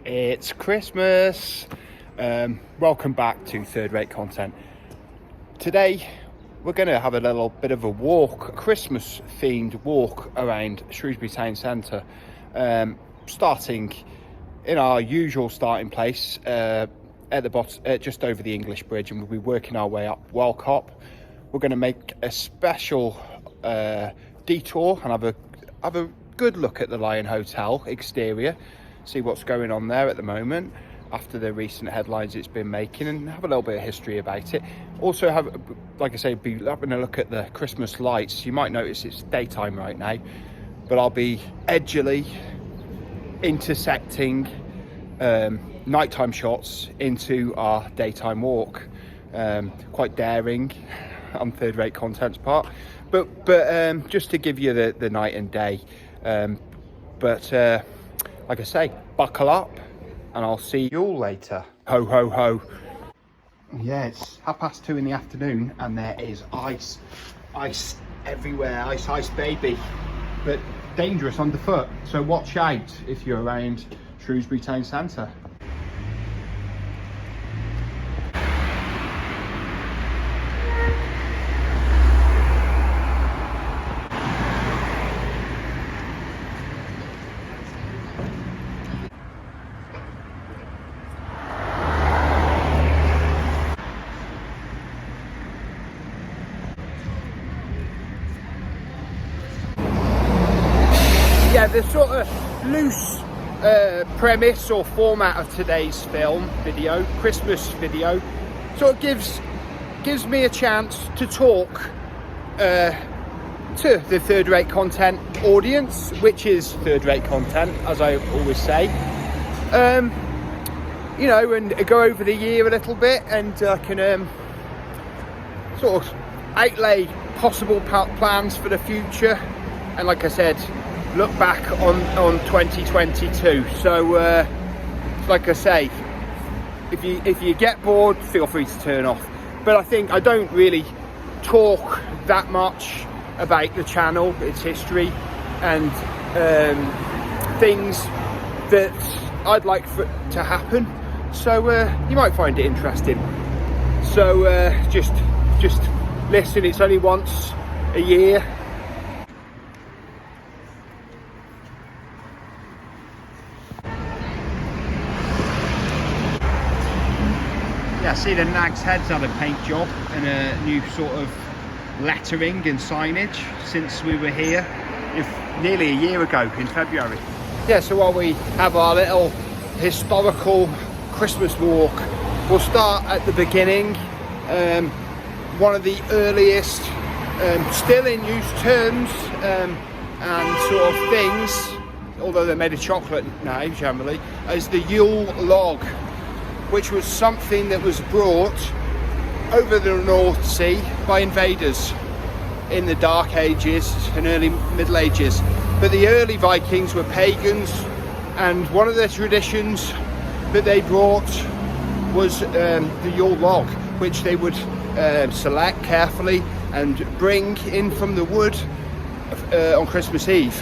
It's Christmas. Welcome back to Third Rate Content. Today we're going to have a little bit of a walk, a Christmas themed walk around Shrewsbury town centre, starting in our usual starting place at the bottom, just over the English Bridge, and we'll be working our way up Welcop. We're going to make a special detour and have a good look at the Lion Hotel exterior, see what's going on there at the moment after the recent headlines it's been making, and have a little bit of history about it. Also have, like I say, be having a look at the Christmas lights. You might notice it's daytime right now, but I'll be edgily intersecting nighttime shots into our daytime walk. Quite daring on Third Rate Content's part, but just to give you the night and day. But like I say, buckle up and I'll see you all later. Ho ho ho. Yeah, it's 2:30 in the afternoon and there is ice everywhere. Ice baby, but dangerous underfoot, so watch out if you're around Shrewsbury town centre. Yeah, the sort of loose premise or format of today's Christmas video, sort of gives me a chance to talk to the Third Rate Content audience, which is Third Rate Content, as I always say. And go over the year a little bit, and I can sort of outlay possible plans for the future, and like I said, look back on 2022. So like I say, if you get bored, feel free to turn off. But I think I don't really talk that much about the channel, its history, and things that I'd like to happen. So you might find it interesting. So just listen. It's only once a year. Yeah, I see the Nag's Head's had a paint job and a new sort of lettering and signage since we were here nearly a year ago in February. Yeah, so while we have our little historical Christmas walk, we'll start at the beginning. One of the earliest still in use terms and sort of things, although they're made of chocolate now generally, is the Yule log, which was something that was brought over the North Sea by invaders in the Dark Ages and early Middle Ages. But the early Vikings were pagans, and one of the traditions that they brought was the Yule log, which they would select carefully and bring in from the wood on Christmas Eve,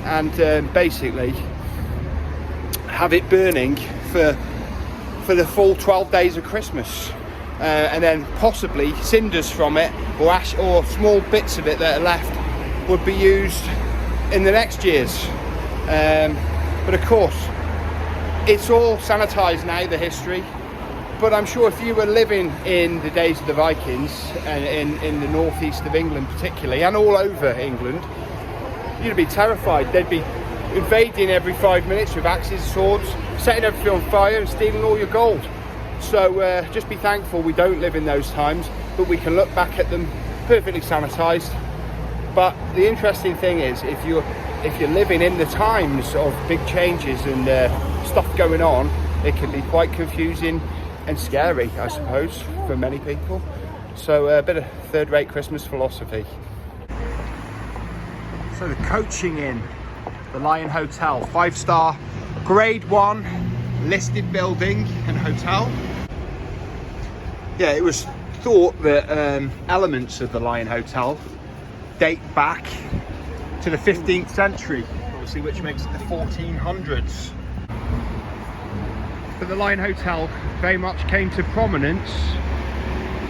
and basically have it burning for the full 12 days of Christmas, and then possibly cinders from it or ash or small bits of it that are left would be used in the next years. But of course, it's all sanitised now, the history. But I'm sure if you were living in the days of the Vikings, and in the northeast of England particularly, and all over England, you'd be terrified. They'd be invading every 5 minutes with axes, swords, setting everything on fire and stealing all your gold. So just be thankful we don't live in those times, but we can look back at them perfectly sanitised. But the interesting thing is, if you're living in the times of big changes and stuff going on, it can be quite confusing and scary, I suppose, for many people. So a bit of third-rate Christmas philosophy. So the Coaching Inn, the Lion Hotel, 5-star, grade 1 listed building and hotel. Yeah, it was thought that elements of the Lion Hotel date back to the 15th century, obviously, which makes it the 1400s. but the Lion Hotel very much came to prominence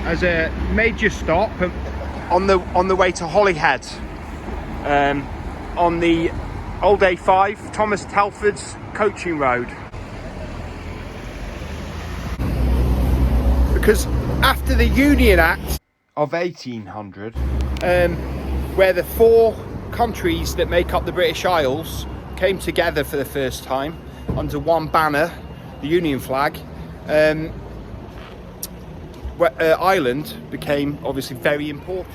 as a major stop on the way to Holyhead, on the old A5, Thomas Telford's coaching road. Because after the Union Act of 1800, where the 4 countries that make up the British Isles came together for the first time under one banner, the Union flag, Ireland became obviously very important.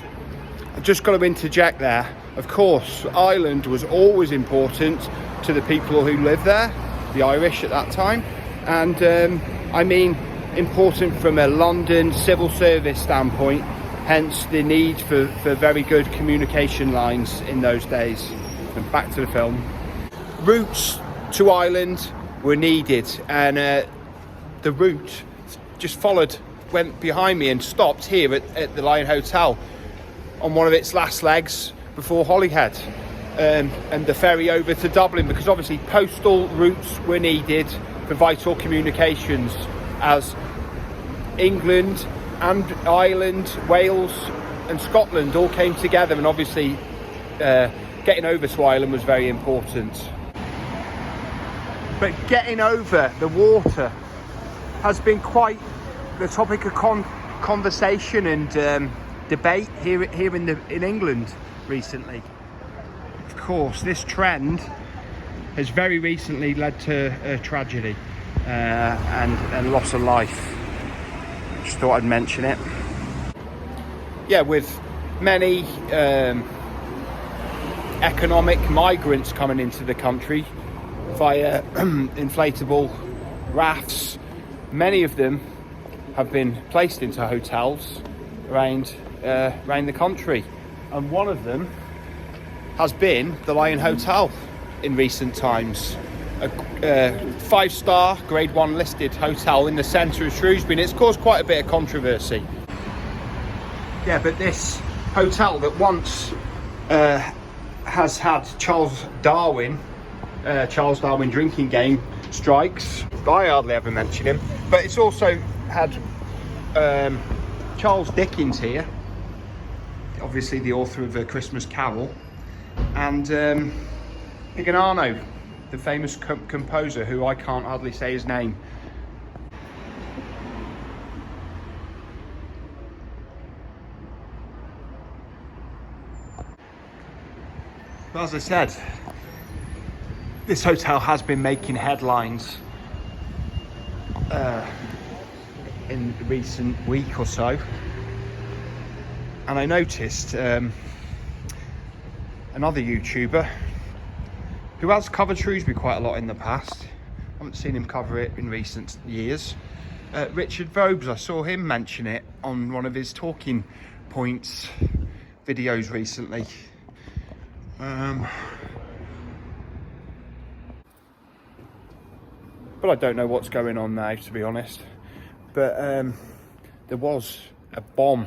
I've just got to interject there. Of course, Ireland was always important to the people who lived there, the Irish at that time, and I mean important from a London civil service standpoint, hence the need for very good communication lines in those days. And back to the film. Routes to Ireland were needed, and the route just went behind me and stopped here at the Lion Hotel on one of its last legs before Holyhead, and the ferry over to Dublin, because obviously postal routes were needed for vital communications as England and Ireland, Wales and Scotland all came together, and obviously getting over to Ireland was very important. But getting over the water has been quite the topic of conversation and debate here in England recently. Of course, this trend has very recently led to a tragedy and loss of life. Just thought I'd mention it. Yeah, with many economic migrants coming into the country via inflatable rafts, many of them have been placed into hotels around the country, and one of them has been the Lion Hotel in recent times, a 5-star grade 1 listed hotel in the centre of Shrewsbury, and it's caused quite a bit of controversy. Yeah, but this hotel that once has had Charles Darwin drinking game strikes, I hardly ever mention him, but it's also had Charles Dickens here, obviously the author of A Christmas Carol, and Piganano, the famous composer, who I can't hardly say his name. But as I said, this hotel has been making headlines in the recent week or so, and I noticed another YouTuber who has covered Shrewsbury quite a lot in the past. I haven't seen him cover it in recent years. Richard Vobes, I saw him mention it on one of his talking points videos recently. But I don't know what's going on now, to be honest. But there was a bomb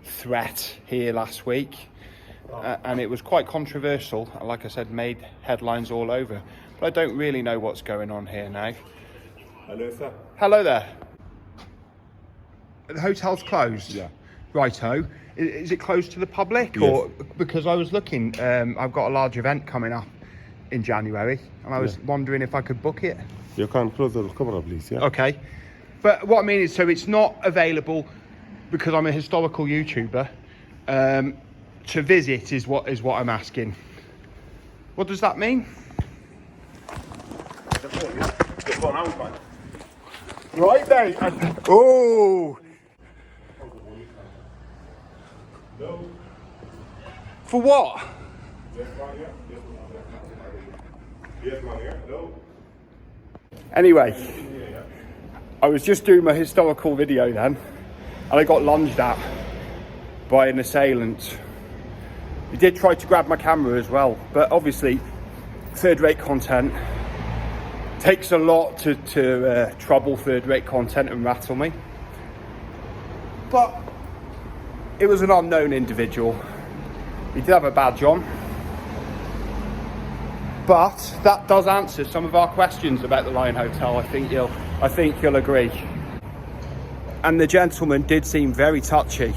threat here last week, and it was quite controversial. Like I said, made headlines all over. But I don't really know what's going on here now. Hello, sir. Hello there. The hotel's closed? Yeah. Righto. Is it closed to the public? Yes. Or because I was looking, I've got a large event coming up in January, and I was wondering if I could book it. You can close the camera, please, yeah? Okay. But what I mean is, so it's not available because I'm a historical YouTuber. To visit is what I'm asking. What does that mean? Right then. Oh. For what? Anyway, I was just doing my historical video then, and I got lunged at by an assailant. He did try to grab my camera as well, but obviously third-rate content takes a lot to trouble third-rate content and rattle me. But it was an unknown individual. He did have a badge on. But that does answer some of our questions about the Lion Hotel. I think you'll I think you'll agree. And the gentleman did seem very touchy.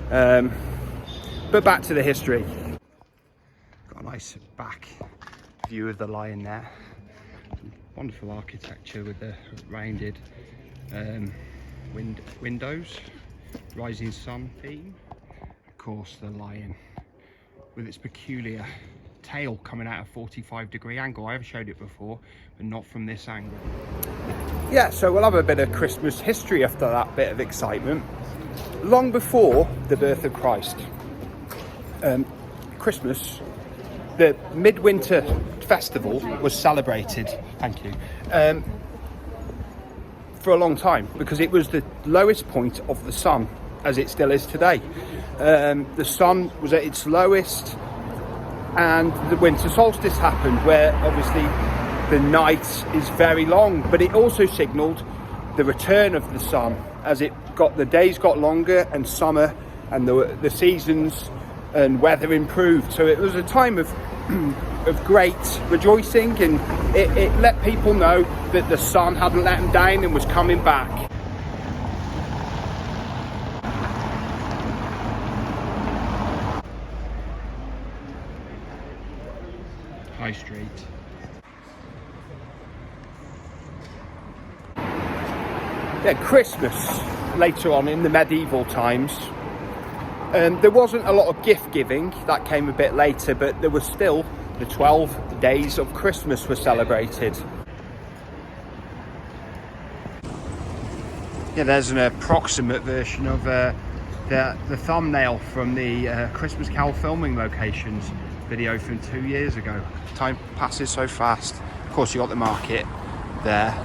But back to the history. Got a nice back view of the lion there. Wonderful architecture with the rounded windows, rising sun theme. Of course, the lion with its peculiar tail coming out a 45-degree angle. I have showed it before, but not from this angle. Yeah, so we'll have a bit of Christmas history after that bit of excitement. Long before the birth of Christ, Christmas, the midwinter festival was celebrated, thank you, for a long time, because it was the lowest point of the sun, as it still is today. The sun was at its lowest, and the winter solstice happened, where obviously the night is very long, but it also signalled the return of the sun, as the days got longer, and summer and the seasons and weather improved. So it was a time of great rejoicing, and it let people know that the sun hadn't let them down and was coming back. High Street. Yeah, Christmas later on in the medieval times. There wasn't a lot of gift giving, that came a bit later, but there was still the 12 days of Christmas were celebrated. Yeah, there's an approximate version of the thumbnail from the Christmas Carol filming locations video from 2 years ago. Time passes so fast. Of course, you got the market there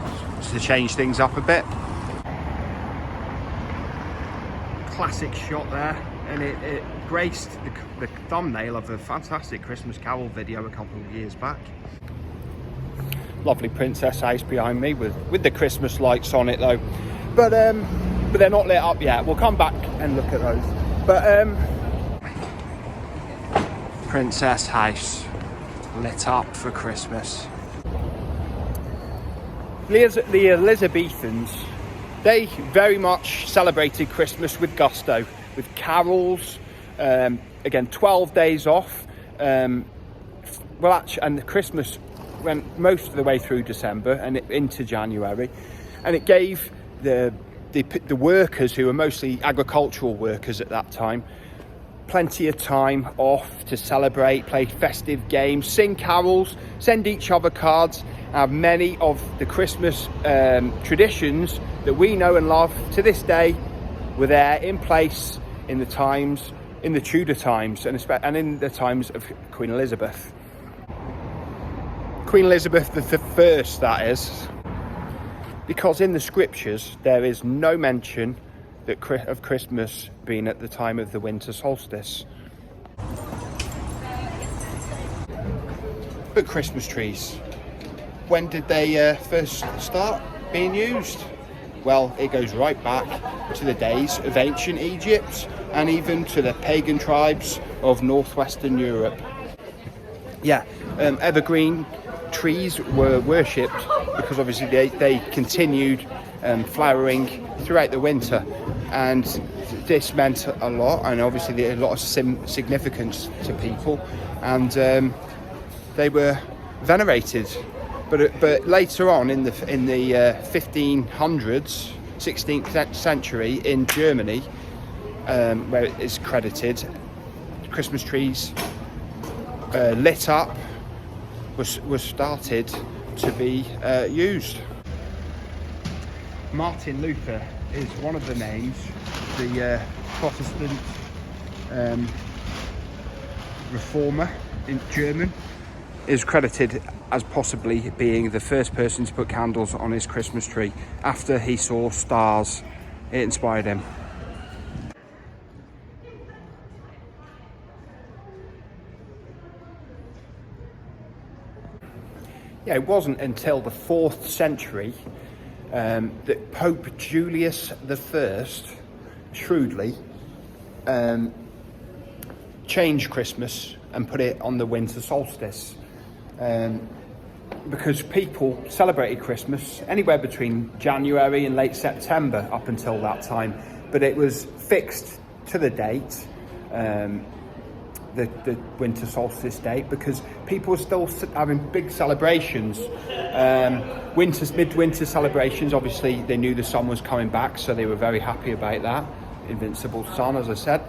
to change things up a bit. Classic shot there, and it graced the thumbnail of a fantastic Christmas Carol video a couple of years back. Lovely princess house behind me with the Christmas lights on it though, but they're not lit up yet. We'll come back and look at those. But princess house lit up for Christmas. The Elizabethans, they very much celebrated Christmas with gusto, with carols, again 12 days off, and Christmas went most of the way through December and into January, and it gave the workers, who were mostly agricultural workers at that time, plenty of time off to celebrate, play festive games, sing carols, send each other cards. Many of the Christmas traditions that we know and love to this day were there in place in the Tudor times, and in the times of Queen Elizabeth. Queen Elizabeth I, that is, because in the scriptures there is no mention of Christmas being at the time of the winter solstice. But Christmas trees, when did they first start being used? Well, it goes right back to the days of ancient Egypt, and even to the pagan tribes of northwestern Europe. Yeah, evergreen trees were worshipped because obviously they continued flowering throughout the winter, and this meant a lot, and obviously a lot of significance to people, and they were venerated. But later on in the 1500s, 16th century in Germany, where it is credited, Christmas trees lit up was started to be used. Martin Luther is one of the names. The Protestant reformer in German is credited as possibly being the first person to put candles on his Christmas tree after he saw stars. It inspired him. Yeah, it wasn't until the 4th century that Pope Julius I shrewdly changed Christmas and put it on the winter solstice. because people celebrated Christmas anywhere between January and late September up until that time, but it was fixed to the date, the winter solstice date, because people were still having big celebrations, midwinter celebrations. Obviously they knew the sun was coming back, so they were very happy about that, invincible sun, as I said.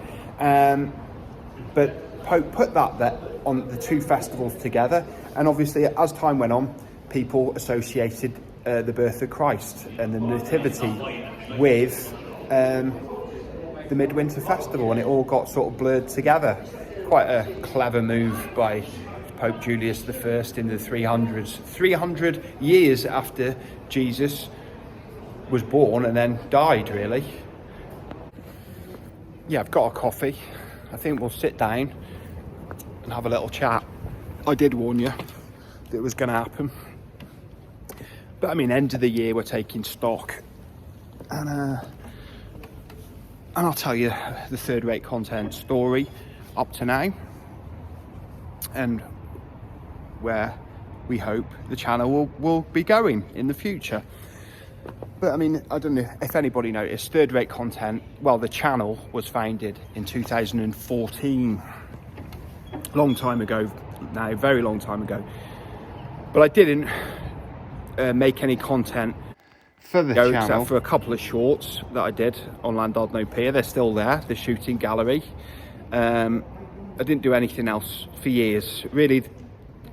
But Pope put that on the two festivals together, and obviously as time went on, people associated the birth of Christ and the nativity with the midwinter festival, and it all got sort of blurred together. Quite a clever move by Pope Julius I in the 300s, 300 years after Jesus was born and then died, really. Yeah, I've got a coffee. I think we'll sit down and have a little chat. I did warn you that it was going to happen. But I mean, end of the year, we're taking stock. And I'll tell you the third-rate content story up to now, and where we hope the channel will be going in the future. But I mean, I don't know if anybody noticed, third-rate content, well, the channel was founded in 2014. Long time ago now, very long time ago. But I didn't make any content for the channel, except for a couple of shorts that I did on Land No Pier. They're still there, the shooting gallery. I didn't do anything else for years. Really,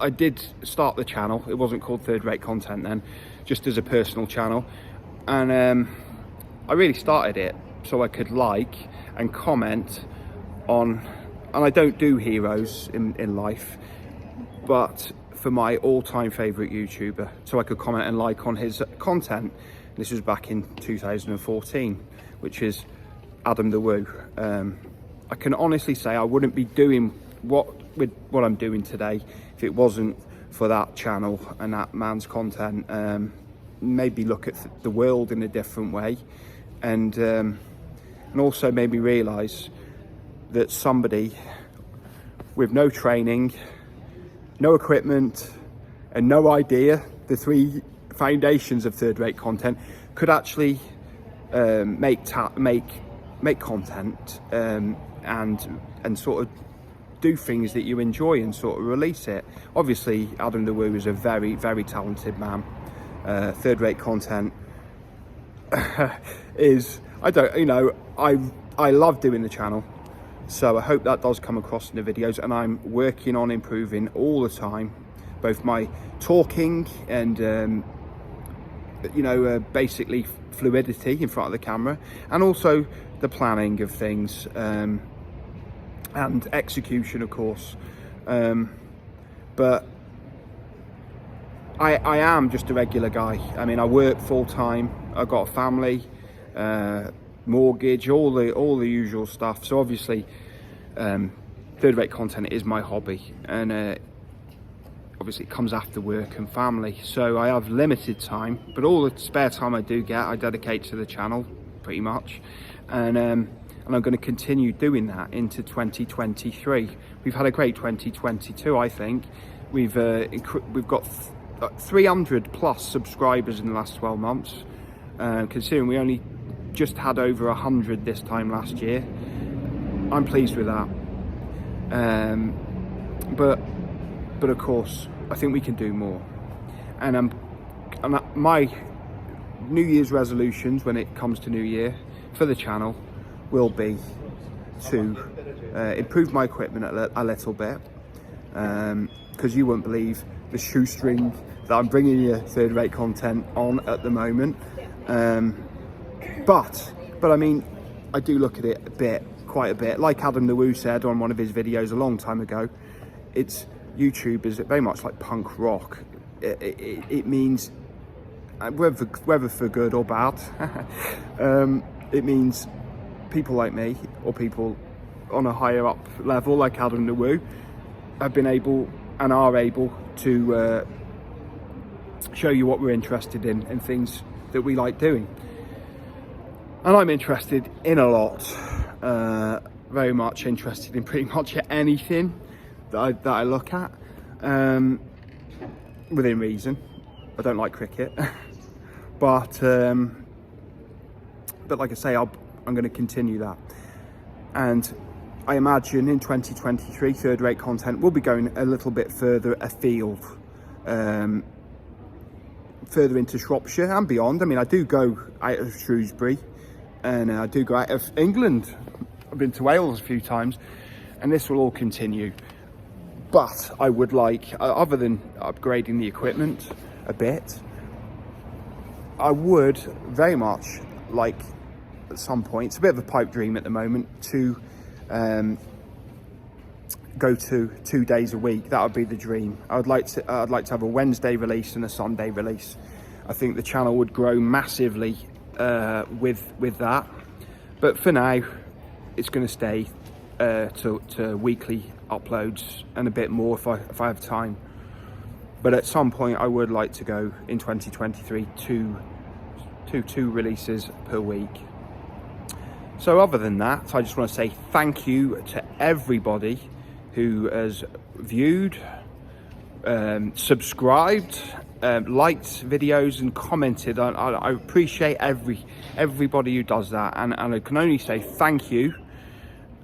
I did start the channel. It wasn't called Third Rate Content then, just as a personal channel. And I really started it so I could like and comment on, and I don't do heroes in life, but for my all-time favourite YouTuber, so I could comment and like on his content. This was back in 2014, which is Adam the Woo. I can honestly say I wouldn't be doing what I'm doing today if it wasn't for that channel and that man's content. Maybe look at the world in a different way, and also made me realise that somebody with no training, no equipment, and no idea, the three foundations of third-rate content, could actually make content and sort of do things that you enjoy and sort of release it. Obviously, Adam the Woo is a very, very talented man. Third-rate content is, I love doing the channel, so I hope that does come across in the videos, and I'm working on improving all the time, both my talking and basically fluidity in front of the camera, and also the planning of things, and execution, of course. But I am just a regular guy. I mean, I work full time. I've got a family, mortgage, all the usual stuff. So obviously, third-rate content is my hobby, and obviously it comes after work and family. So I have limited time, but all the spare time I do get, I dedicate to the channel, pretty much. And I'm going to continue doing that into 2023. We've had a great 2022, I think. We've got 300 plus subscribers in the last 12 months, considering we only just had over 100 this time last year. I'm pleased with that. But of course, I think we can do more. And my New Year's resolutions when it comes to New Year for the channel will be to improve my equipment a little bit, because you won't believe the shoestring that I'm bringing you third-rate content on at the moment. But I mean, I do look at it quite a bit. Like Adam the Woo said on one of his videos a long time ago, YouTube is very much like punk rock. It means, whether for good or bad, it means people like me, or people on a higher up level like Adam the Woo, have been able and are able to show you what we're interested in and things that we like doing. And I'm interested in a lot, very much interested in pretty much anything that I look at. within reason. I don't like cricket, but like I say, I'm going to continue that. And I imagine in 2023, third rate content will be going a little bit further afield, further into Shropshire and beyond. I mean, I do go out of Shrewsbury, and I do go out of England. I've been to Wales a few times, and this will all continue. But I would like, other than upgrading the equipment a bit, I would very much like at some point, it's a bit of a pipe dream at the moment, to go to 2 days a week. That would be the dream. I'd like to have a Wednesday release and a Sunday release. I think the channel would grow massively with that. But for now, it's going to stay to weekly uploads and a bit more if I have time. But at some point, I would like to go in 2023 to two releases per week. So other than that, I just want to say thank you to everybody who has viewed, subscribed, liked videos and commented. I appreciate everybody who does that, and I can only say thank you.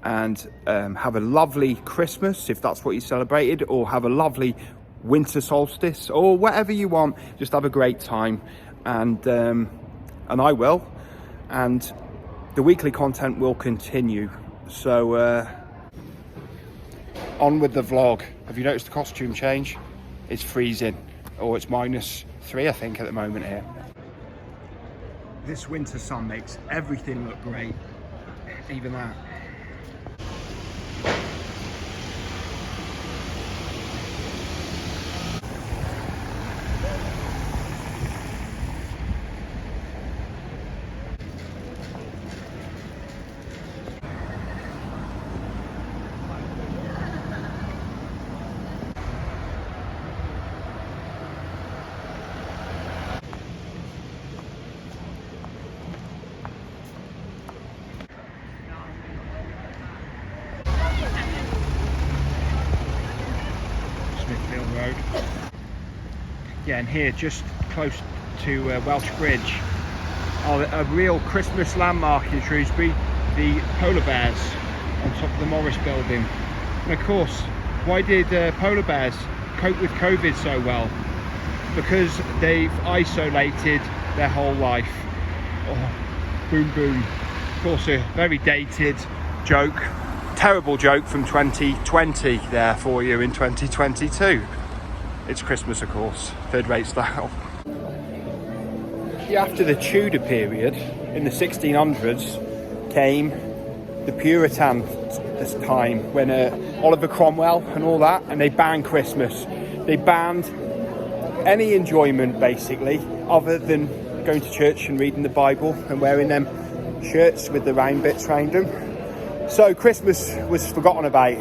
And have a lovely Christmas if that's what you celebrated, or have a lovely winter solstice, or whatever you want. Just have a great time, and I will. And the weekly content will continue. So on with the vlog. Have you noticed the costume change? It's freezing, or it's -3 I think at the moment here. This winter sun makes everything look great, even that. Road. Yeah, and here just close to Welsh Bridge, a real Christmas landmark in Shrewsbury, the polar bears on top of the Morris building. And of course, why did polar bears cope with COVID so well? Because they've isolated their whole life. Oh, boom boom. Of course, a very dated joke, terrible joke from 2020 there for you in 2022. It's Christmas, of course, third rate style. After the Tudor period, in the 1600s, came the Puritan time, when Oliver Cromwell and all that, and they banned Christmas. They banned any enjoyment, basically, other than going to church and reading the Bible and wearing them shirts with the round bits round them. So Christmas was forgotten about.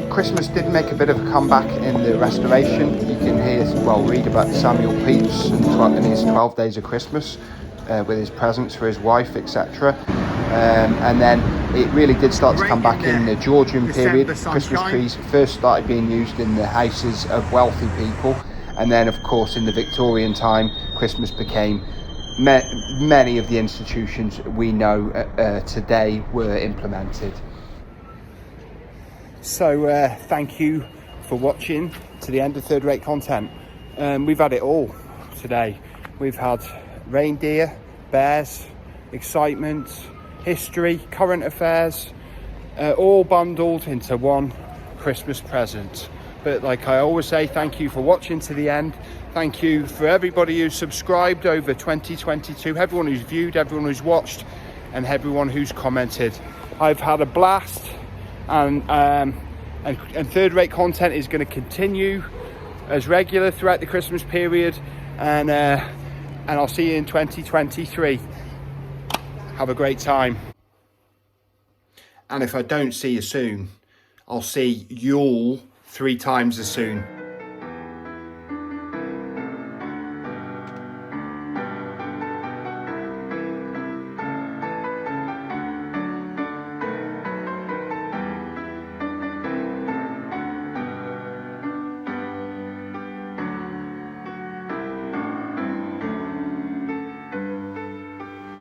Christmas did make a bit of a comeback in the Restoration. You can read about Samuel Pepys and his 12 Days of Christmas with his presents for his wife, etc. And then it really did start to come back in the Georgian period. Christmas trees first started being used in the houses of wealthy people, and then of course in the Victorian time, Christmas became many of the institutions we know today were implemented. So thank you for watching to the end of third rate content. We've had it all today. We've had reindeer, bears, excitement, history, current affairs, all bundled into one Christmas present. But like I always say, thank you for watching to the end. Thank you for everybody who's subscribed over 2022, everyone who's viewed, everyone who's watched, and everyone who's commented. I've had a blast, and third rate content is going to continue as regular throughout the Christmas period, and I'll see you in 2023. Have a great time. And if I don't see you soon, I'll see Yule 3 times as soon.